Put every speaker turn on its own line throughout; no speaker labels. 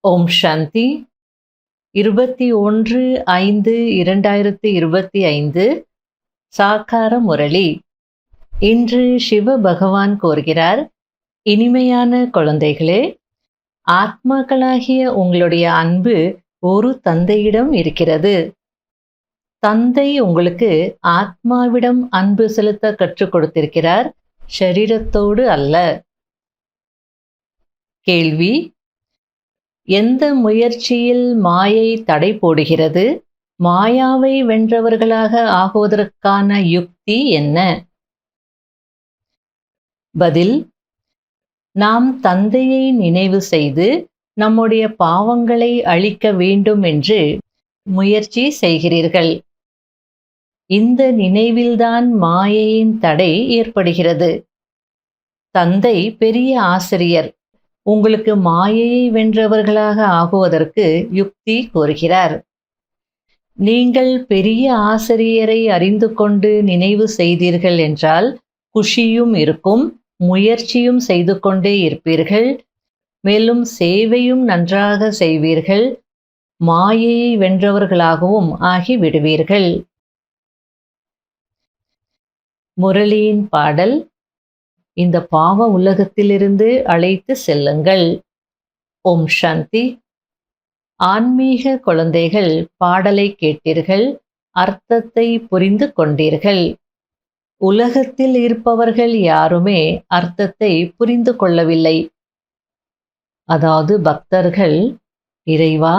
ஓம் சாந்தி 21/5/2025 சாக்கார முரளி. இன்று சிவ பகவான் கூறுகிறார், இனிமையான குழந்தைகளே, ஆத்மாக்களாகிய உங்களுடைய அன்பு ஒரு தந்தையிடம் இருக்கிறது. தந்தை உங்களுக்கு ஆத்மாவிடம் அன்பு செலுத்த கற்றுக் கொடுத்திருக்கிறார், ஷரீரத்தோடு அல்ல. கேள்வி: எந்த முயற்சியில் மாயை தடை போடுகிறது? மாயாவை வென்றவர்களாக ஆகுவதற்கான யுக்தி என்ன? பதில்: நாம் தந்தையை நினைவு செய்து நம்முடைய பாவங்களை அழிக்க வேண்டும் என்று முயற்சி செய்கிறீர்கள். இந்த நினைவில்தான் மாயையின் தடை ஏற்படுகிறது. தந்தை பெரிய ஆசிரியர் உங்களுக்கு மாயையை வென்றவர்களாக ஆகுவதற்கு யுக்தி கூறுகிறார். நீங்கள் பெரிய ஆசிரியரை அறிந்து கொண்டு நினைவு செய்தீர்கள் என்றால் குஷியும் இருக்கும், முயற்சியும் செய்து கொண்டே இருப்பீர்கள், மேலும் சேவையும் நன்றாக செய்வீர்கள், மாயையை வென்றவர்களாகவும் ஆகிவிடுவீர்கள். முரளியின் பாடல்: இந்த பாவ உலகத்திலிருந்து அழைத்து செல்லுங்கள். ஓம் சாந்தி. ஆன்மீக குழந்தைகள், பாடலை கேட்டீர்கள், அர்த்தத்தை புரிந்து கொண்டீர்கள். உலகத்தில் இருப்பவர்கள் யாருமே அர்த்தத்தை புரிந்து கொள்ளவில்லை. அதாவது பக்தர்கள், இறைவா,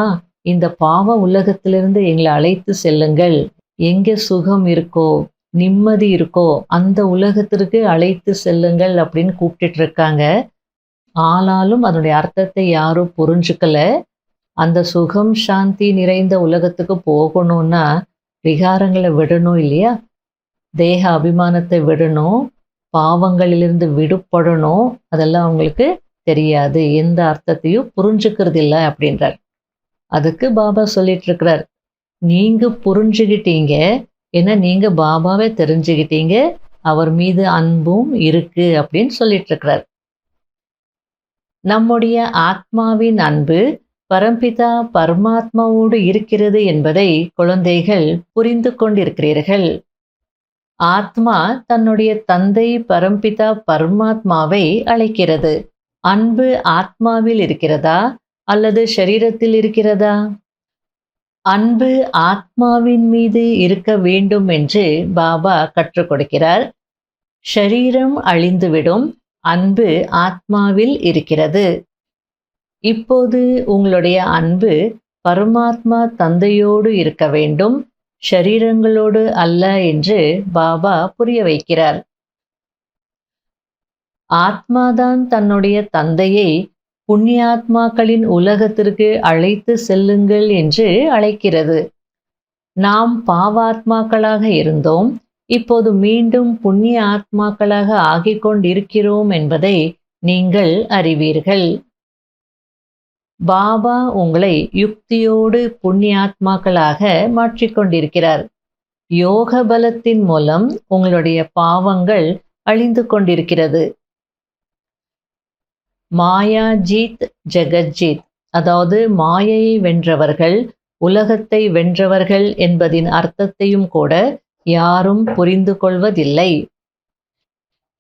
இந்த பாவ உலகத்திலிருந்து எங்களை அழைத்து செல்லுங்கள், எங்கே சுகம் இருக்கோ நிம்மதி இருக்கோ அந்த உலகத்திற்கு அழைத்து செல்லுங்கள் அப்படின்னு கூப்பிட்டு இருக்காங்க. ஆனாலும் அதனுடைய அர்த்தத்தை யாரும் புரிஞ்சுக்கல. அந்த சுகம் சாந்தி நிறைந்த உலகத்துக்கு போகணும்னா விகாரங்களை விடணும் இல்லையா? தேக அபிமானத்தை விடணும், பாவங்களிலிருந்து விடுபடணும். அதெல்லாம் அவங்களுக்கு தெரியாது, எந்த அர்த்தத்தையும் புரிஞ்சுக்கிறது இல்லை அப்படின்றார். அதுக்கு பாபா சொல்லிட்டு இருக்கிறார், நீங்க புரிஞ்சுக்கிட்டீங்க, ஏன்னா நீங்க பாபாவை தெரிஞ்சுக்கிட்டீங்க, அவர் மீது அன்பும் இருக்கு அப்படின்னு சொல்லிட்டு இருக்கிறார். நம்முடைய ஆத்மாவின் அன்பு பரம்பிதா பரமாத்மாவோடு இருக்கிறது என்பதை குழந்தைகள் புரிந்து கொண்டிருக்கிறீர்கள். ஆத்மா தன்னுடைய தந்தை பரம்பிதா பரமாத்மாவை அழைக்கிறது. அன்பு ஆத்மாவில் இருக்கிறதா அல்லது ஷரீரத்தில் இருக்கிறதா? அன்பு ஆத்மாவின் மீது இருக்க வேண்டும் என்று பாபா கற்றுக் கொடுக்கிறார். ஷரீரம் அழிந்துவிடும், அன்பு ஆத்மாவில் இருக்கிறது. இப்போது உங்களுடைய அன்பு பரமாத்மா தந்தையோடு இருக்க வேண்டும், ஷரீரங்களோடு அல்ல என்று பாபா புரிய வைக்கிறார். ஆத்மாதான் தன்னுடைய தந்தையை புண்ணியாத்மாக்களின் உலகத்திற்கு அழைத்து செல்லுங்கள் என்று அழைக்கிறது. நாம் பாவாத்மாக்களாக இருந்தோம், இப்போது மீண்டும் புண்ணிய ஆத்மாக்களாக ஆகிக் கொண்டிருக்கிறோம் என்பதை நீங்கள் அறிவீர்கள். பாபா உங்களை யுக்தியோடு புண்ணியாத்மாக்களாக மாற்றிக்கொண்டிருக்கிறார். யோக பலத்தின் மூலம் உங்களுடைய பாவங்கள் அழிந்து கொண்டிருக்கிறது. மாயா ஜீத் ஜெகஜீத், அதாவது மாயையை வென்றவர்கள், உலகத்தை வென்றவர்கள் என்பதின் அர்த்தத்தையும் கூட யாரும் புரிந்து கொள்வதில்லை.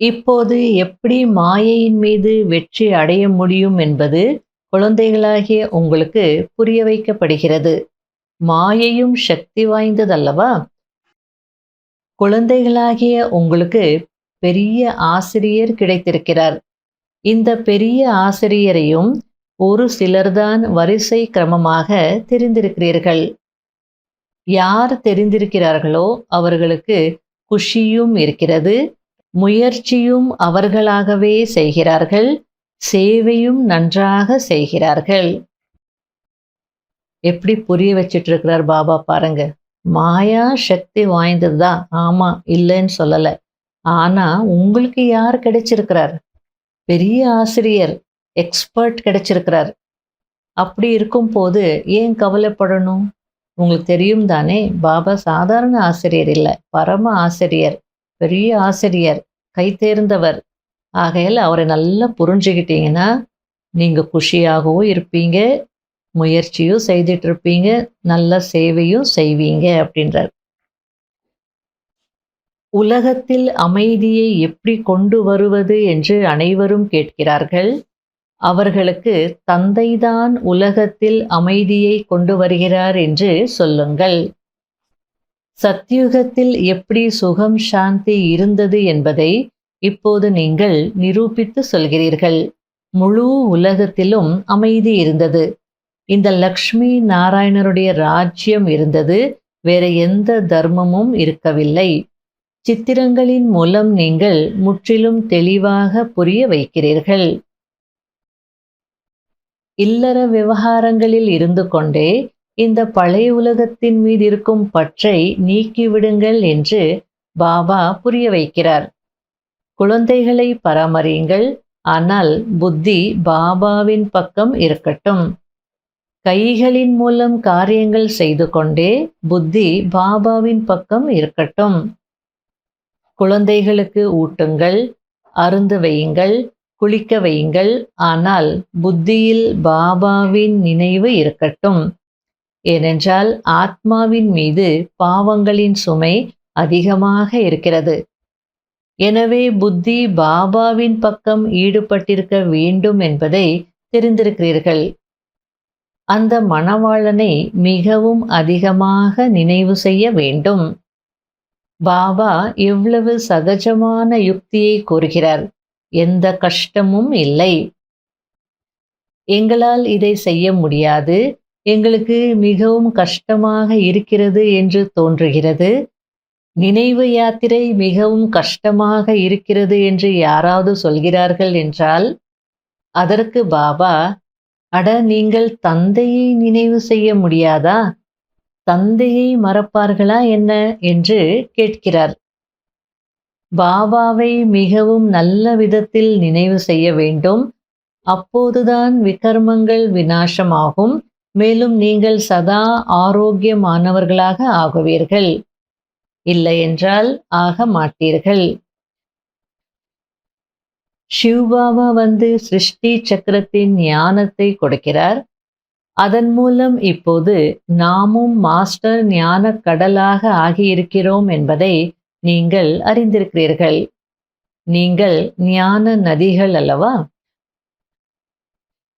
இப்போது எப்படி மாயையின் மீது வெற்றி அடைய முடியும் என்பது குழந்தைகளாகிய உங்களுக்கு புரிய வைக்கப்படுகிறது. மாயையும் சக்தி வாய்ந்ததல்லவா? குழந்தைகளாகிய உங்களுக்கு பெரிய ஆசிரியர் கிடைத்திருக்கிறார். இந்த பெரிய ஆசிரியரையும் ஒரு சிலர்தான் வரிசை கிரமமாக தெரிந்திருக்கிறீர்கள். யார் தெரிந்திருக்கிறார்களோ அவர்களுக்கு குஷியும் இருக்கிறது, முயற்சியும் அவர்களாகவே செய்கிறார்கள், சேவையும் நன்றாக செய்கிறார்கள். எப்படி புரிய வச்சிட்டு இருக்கிறார் பாபா பாருங்க. மாயா சக்தி வாய்ந்ததுதான், ஆமா, இல்லைன்னு சொல்லல. ஆனா உங்களுக்கு யார் கிடைச்சிருக்கிறார்? பெரிய ஆசிரியர், எக்ஸ்பர்ட் கிடைச்சிருக்கிறார். அப்படி இருக்கும் போது ஏன் கவலைப்படணும்? உங்களுக்கு தெரியும் தானே, பாபா சாதாரண ஆசிரியர் இல்லை, பரம ஆசிரியர், பெரிய ஆசிரியர், கை தேர்ந்தவர். ஆகையால் அவரை நல்லா புரிஞ்சுக்கிட்டீங்கன்னா நீங்க குஷியாகவும் இருப்பீங்க, முயற்சியும் செய்துட்டு இருப்பீங்க, நல்ல சேவையும் செய்வீங்க அப்படின்றார். உலகத்தில் அமைதியை எப்படி கொண்டு வருவது என்று அனைவரும் கேட்கிறார்கள். அவர்களுக்கு தந்தைதான் உலகத்தில் அமைதியை கொண்டு வருகிறார் என்று சொல்லுங்கள். சத்யுகத்தில் எப்படி சுகம் சாந்தி இருந்தது என்பதை இப்போது நீங்கள் நிரூபித்து சொல்கிறீர்கள். முழு உலகத்திலும் அமைதி இருந்தது. இந்த லக்ஷ்மி நாராயணருடைய ராஜ்யம் இருந்தது. வேற எந்த தர்மமும் இருக்கவில்லை. சித்திரங்களின் மூலம் நீங்கள் முற்றிலும் தெளிவாக புரிய வைக்கிறீர்கள். இல்லற விவகாரங்களில் இருந்து கொண்டே இந்த பழைய உலகத்தின் மீது இருக்கும் பற்றை நீக்கிவிடுங்கள் என்று பாபா புரிய வைக்கிறார். குழந்தைகளை பராமரியுங்கள், ஆனால் புத்தி பாபாவின் பக்கம் இருக்கட்டும். கைகளின் மூலம் காரியங்கள் செய்து கொண்டே புத்தி பாபாவின் பக்கம் இருக்கட்டும். குழந்தைகளுக்கு ஊட்டுங்கள், அருந்து வையுங்கள், குளிக்க வையுங்கள், ஆனால் புத்தியில் பாபாவின் நினைவு இருக்கட்டும். ஏனென்றால் ஆத்மாவின் மீது பாவங்களின் சுமை அதிகமாக இருக்கிறது. எனவே புத்தி பாபாவின் பக்கம் ஈடுபட்டிருக்க வேண்டும் என்பதை தெரிந்திருக்கிறீர்கள். அந்த மணவாளனை மிகவும் அதிகமாக நினைவு செய்ய வேண்டும். பாபா எவ்வளவு சகஜமான யுக்தியை கூறுகிறார். எந்த கஷ்டமும் இல்லை. எங்களால் இதை செய்ய முடியாது, எங்களுக்கு மிகவும் கஷ்டமாக இருக்கிறது என்று தோன்றுகிறது. நினைவு யாத்திரை மிகவும் கஷ்டமாக இருக்கிறது என்று யாராவது சொல்கிறார்கள் என்றால் அதற்கு பாபா, அட நீங்கள் தந்தையை நினைவு செய்ய முடியாதா? தந்தையை மறப்பார்களா என்ன என்று கேட்கிறார். பாபாவை மிகவும் நல்ல விதத்தில் நினைவு செய்ய வேண்டும். அப்போதுதான் விகர்மங்கள் விநாசமாகும். மேலும் நீங்கள் சதா ஆரோக்கியமானவர்களாக ஆகுவீர்கள். இல்லையென்றால் ஆக மாட்டீர்கள். சிவபாபா வந்து சிருஷ்டி சக்கரத்தின் ஞானத்தை கொடுக்கிறார். அதன் மூலம் இப்போது நாமும் மாஸ்டர் ஞான கடலாக ஆகியிருக்கிறோம் என்பதை நீங்கள் அறிந்திருக்கிறீர்கள். நீங்கள் ஞான நதிகள் அல்லவா?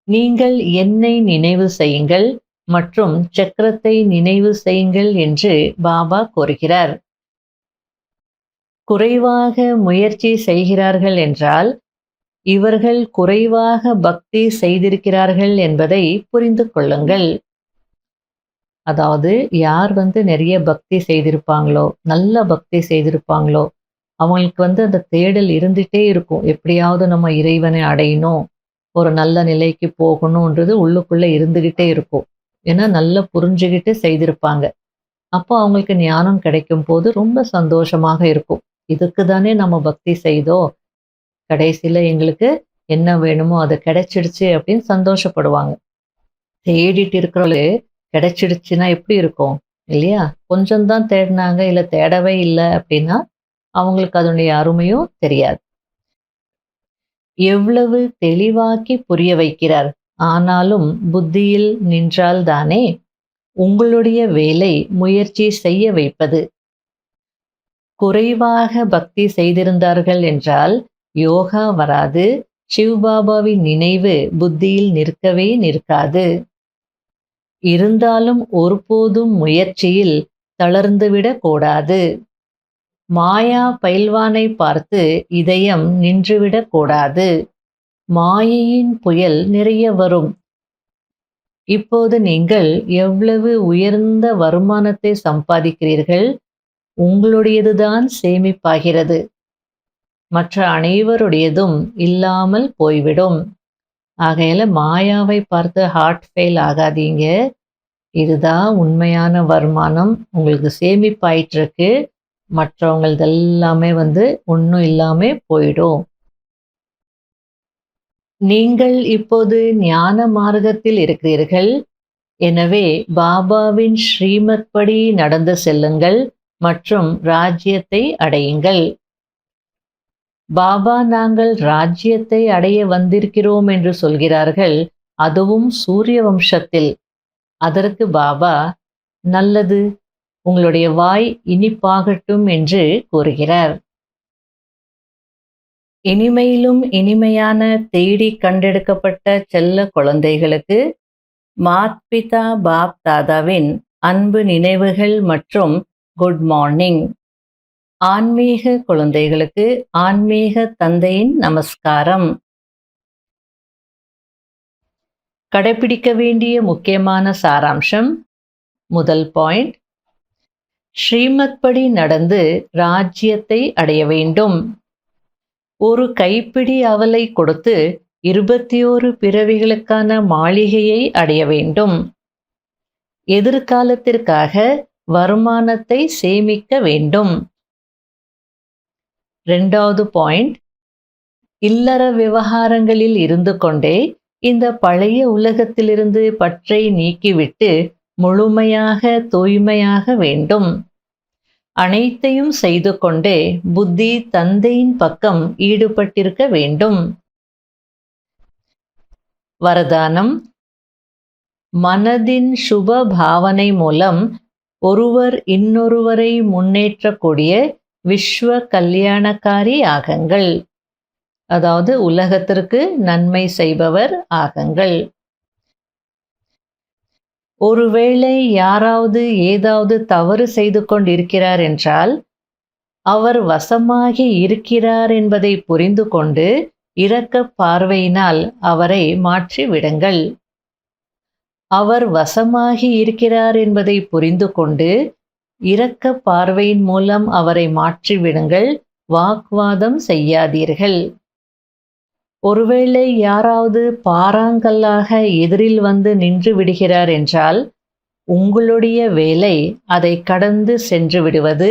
நீங்கள் என்னை நினைவு செய்யுங்கள் மற்றும் சக்கரத்தை நினைவு செய்யுங்கள் என்று பாபா கூறுகிறார். குறைவாக முயற்சி செய்கிறார்கள் என்றால் இவர்கள் குறைவாக பக்தி செய்திருக்கிறார்கள் என்பதை புரிந்து கொள்ளுங்கள். அதாவது யார் நிறைய பக்தி செய்திருப்பாங்களோ, நல்ல பக்தி செய்திருப்பாங்களோ, அவங்களுக்கு அந்த தேடல் இருந்துட்டே இருக்கும். எப்படியாவது நம்ம இறைவனை அடையணும், ஒரு நல்ல நிலைக்கு போகணுன்றது உள்ளுக்குள்ள இருந்துகிட்டே இருக்கும். ஏன்னா நல்லா புரிஞ்சுக்கிட்டு செய்திருப்பாங்க. அப்போ அவங்களுக்கு ஞானம் கிடைக்கும் போது ரொம்ப சந்தோஷமாக இருக்கும். இதுக்கு தானே நம்ம பக்தி செய்தோம், கடைசியில எங்களுக்கு என்ன வேணுமோ அது கிடைச்சிடுச்சு அப்படின்னு சந்தோஷப்படுவாங்க. தேடிட்டு இருக்கிறவங்களே கிடைச்சிடுச்சுன்னா எப்படி இருக்கும் இல்லையா? கொஞ்சம் தான் தேடினாங்க, இல்லை தேடவே இல்லை அப்படின்னா அவங்களுக்கு அதனுடைய அருமையும் தெரியாது. எவ்வளவு தெளிவாக்கி புரிய வைக்கிறார். ஆனாலும் புத்தியில் நின்றால் தானே உங்களுடைய வேலை முயற்சி செய்ய வைப்பது. குறைவாக பக்தி செய்திருந்தார்கள் என்றால் யோகா வராது. சிவபாபாவின் நினைவு புத்தியில் நிற்கவே நிற்காது. இருந்தாலும் ஒருபோதும் முயற்சியில் தளர்ந்துவிடக் கூடாது. மாயா பைல்வானை பார்த்து இதயம் நின்றுவிடக் கூடாது. மாயையின் புயல் நிறைய வரும். இப்போது நீங்கள் எவ்வளவு உயர்ந்த வருமானத்தை சம்பாதிக்கிறீர்கள், உங்களுடையதுதான் சேமிப்பாகிறது. மற்ற அனைவருடையதும் இல்லாமல் போய்விடும். ஆகையால மாயாவை பார்த்து ஹார்ட் ஃபெயில் ஆகாதீங்க. இதுதான் உண்மையான வருமானம். உங்களுக்கு சேமிப்பாயிட்டு இருக்கு. மற்றவங்களது எல்லாமே ஒன்றும் இல்லாம போயிடும். நீங்கள் இப்போது ஞான மார்க்கத்தில் இருக்கிறீர்கள். எனவே பாபாவின் ஸ்ரீமத் படி நடந்து செல்லுங்கள் மற்றும் ராஜ்யத்தை அடையுங்கள். பாபா நாங்கள் ராஜ்யத்தை அடைய வந்திருக்கிறோம் என்று சொல்கிறார்கள். அதுவும் சூரிய வம்சத்தில். அதற்கு பாபா, நல்லது, உங்களுடைய வாய் இனிப்பாகட்டும் என்று கூறுகிறார். இனிமையிலும் இனிமையான தேடி கண்டெடுக்கப்பட்ட செல்ல குழந்தைகளுக்கு மாத்பிதா பாப் தாதாவின் அன்பு நினைவுகள் மற்றும் குட் மார்னிங். ஆன்மீக குழந்தைகளுக்கு ஆன்மீக தந்தையின் நமஸ்காரம். கடைபிடிக்க வேண்டிய முக்கியமான சாராம்சம். முதல் பாயிண்ட், ஸ்ரீமத் படி நடந்து ராஜ்யத்தை அடைய வேண்டும். ஒரு கைப்பிடி அவலை கொடுத்து 21 பிறவிகளுக்கான மாளிகையை அடைய வேண்டும். எதிர்காலத்திற்காக வருமானத்தை சேமிக்க வேண்டும். இரண்டாவது பாயிண்ட், இல்லற விவகாரங்களில் இருந்து கொண்டே இந்த பழைய உலகத்திலிருந்து பற்றை நீக்கிவிட்டு முழுமையாக தூய்மையாக வேண்டும். அனைத்தையும் செய்து கொண்டே புத்தி தந்தையின் பக்கம் ஈடுபட்டிருக்க வேண்டும். வரதானம். மனதின் சுப பாவனை மூலம் ஒருவர் இன்னொருவரை முன்னேற்றக்கூடிய விஸ்வ கல்யாணக்காரி ஆகுங்கள். அதாவது உலகத்திற்கு நன்மை செய்பவர் ஆகுங்கள். ஒருவேளை யாராவது ஏதாவது தவறு செய்து கொண்டிருக்கிறார் என்றால் அவர் வசமாகி இருக்கிறார் என்பதை புரிந்து கொண்டு இரக்க பார்வையினால் அவரை மாற்றி விடுங்கள். அவர் வசமாகி இருக்கிறார் என்பதை புரிந்து கொண்டு இரக்க பார்வையின் மூலம் அவரை மாற்றி விடுங்கள். வாக்குவாதம் செய்யாதீர்கள். ஒருவேளை யாராவது பாறாங்கல்லாக எதிரில் வந்து நின்று விடுகிறார் என்றால் உங்களுடைய வேலை அதை கடந்து சென்று விடுவது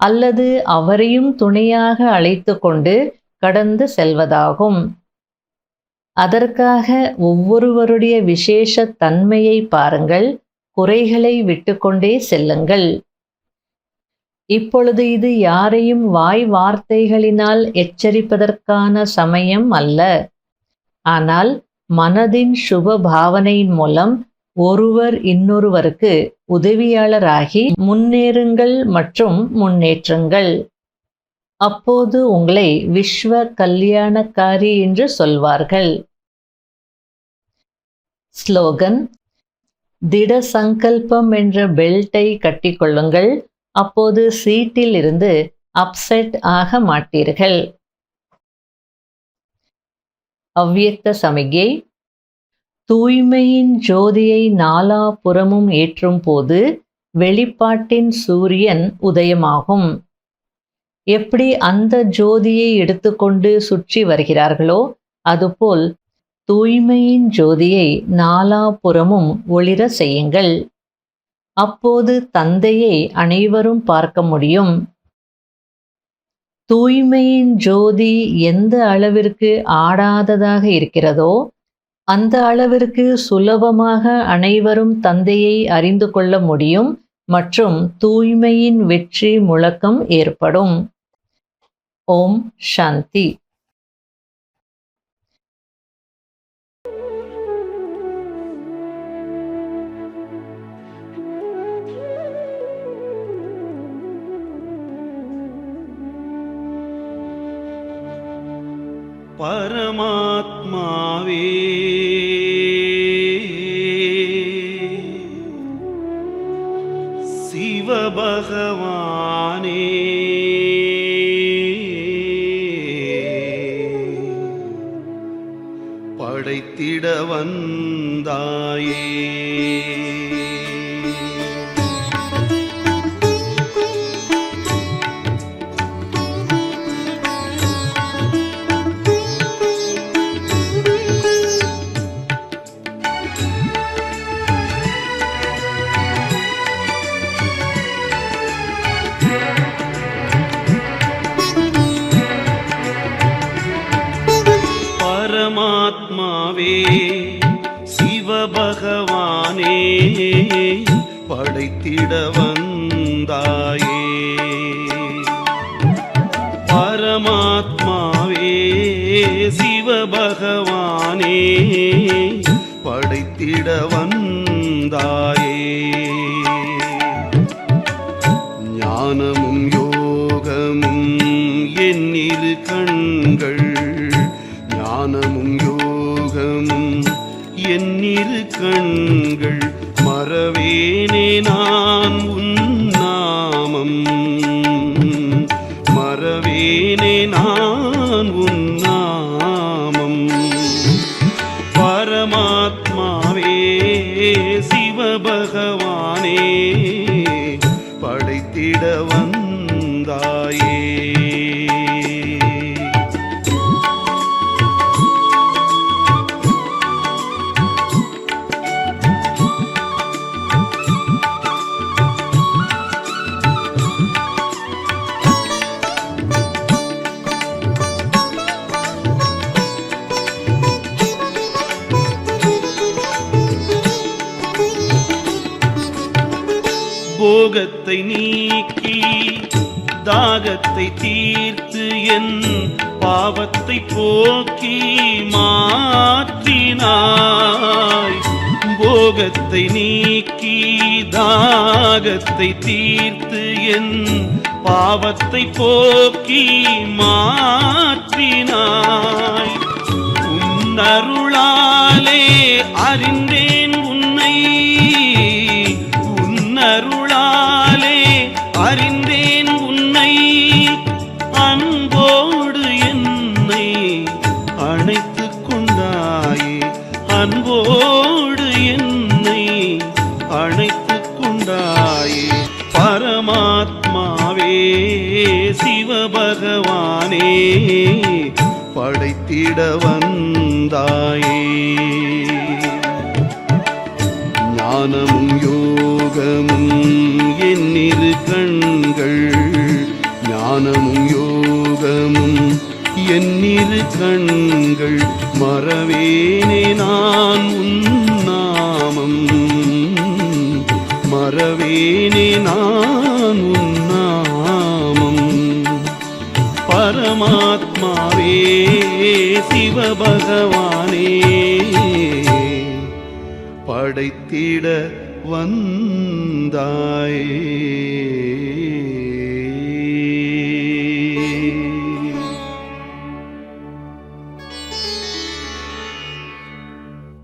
அல்லது அவரையும் துணையாக அழைத்து கொண்டு கடந்து செல்வதாகும். அதற்காக ஒவ்வொருவருடைய விசேஷ தன்மையை பாருங்கள், குறைகளை விட்டுக்கொண்டே செல்லுங்கள். இப்பொழுது இது யாரையும் வாய் வார்த்தைகளினால் எச்சரிப்பதற்கான சமயம் அல்ல. ஆனால் மனதின் சுப பாவனையின் மூலம் ஒருவர் இன்னொருவருக்கு உதவியாளராகி முன்னேறுங்கள் மற்றும் முன்னேற்றுங்கள். அப்போது உங்களை விஸ்வ கல்யாணக்காரி என்று சொல்வார்கள். ஸ்லோகன். திட சங்கல்பம் என்ற பெல்ட்டை கட்டிக்கொள்ளுங்கள். அப்போது சீட்டில் இருந்து அப்செட் ஆக மாட்டீர்கள். அவ்வியக்த சமிகை. தூய்மையின் ஜோதியை நாலாபுறமும் ஏற்றும் போது வெளிப்பாட்டின் சூரியன் உதயமாகும். எப்படி அந்த ஜோதியை எடுத்துக்கொண்டு சுற்றி வருகிறார்களோ அதுபோல் தூய்மையின் ஜோதியை நாலாபுறமும் ஒளிர செய்யுங்கள். அப்போது தந்தையை அனைவரும் பார்க்க முடியும். தூய்மையின் ஜோதி எந்த அளவிற்கு ஆடாததாக இருக்கிறதோ அந்த அளவிற்கு சுலபமாக அனைவரும் தந்தையை அறிந்து கொள்ள முடியும் மற்றும் தூய்மையின் வெற்றி முழக்கம் ஏற்படும். ஓம் சாந்தி.
பரமாத்மாவே சிவபகவானே படைத்திட வந்தாயே. பரமாத்மாவே சிவபகவானே படைத்திட வந்தாயே. பரமாத்மாவே சிவபகவானே படைத்திட வந்தாயே. ஞானமும் யோகமும் என்னிரு கண்கள், ஞானமும் யோகமும் என்னிரு கண்கள், மறவேனே நான் உன் நாமம், மறவேனே நான் உன் நாமம். பரமாத்மாவே சிவபகவானே படைத்திட வந்தாயே. போகத்தை நீக்கி தாகத்தை தீர்த்து என் பாவத்தை போக்கி மாற்றினாய். போகத்தை நீக்கி தாகத்தை தீர்த்து என் பாவத்தை போக்கி மாற்றினாய். உன் அருளாலே அறிந்தேன் உன்னை, உன் அருளாலே அறிந்தேன் உன்னை, அன்போடு என்னை அணைத்துக் கொண்டாயே, அன்போடு என்னை அணைத்துக் கொண்டாயே. பரமாத்மாவே சிவபகவானே படைத்திட வந்தாயே. ஞானமும் யோகமும் என்னிரு கண்கள், ஞானமும் யோகமும் என்னிரு கண்கள், மறவேனே நான் உன் நாமம், மறவேனே நான் உன் நாமம். பரமாத்மாவே சிவபகவானே படைத்திட வந்தாயே.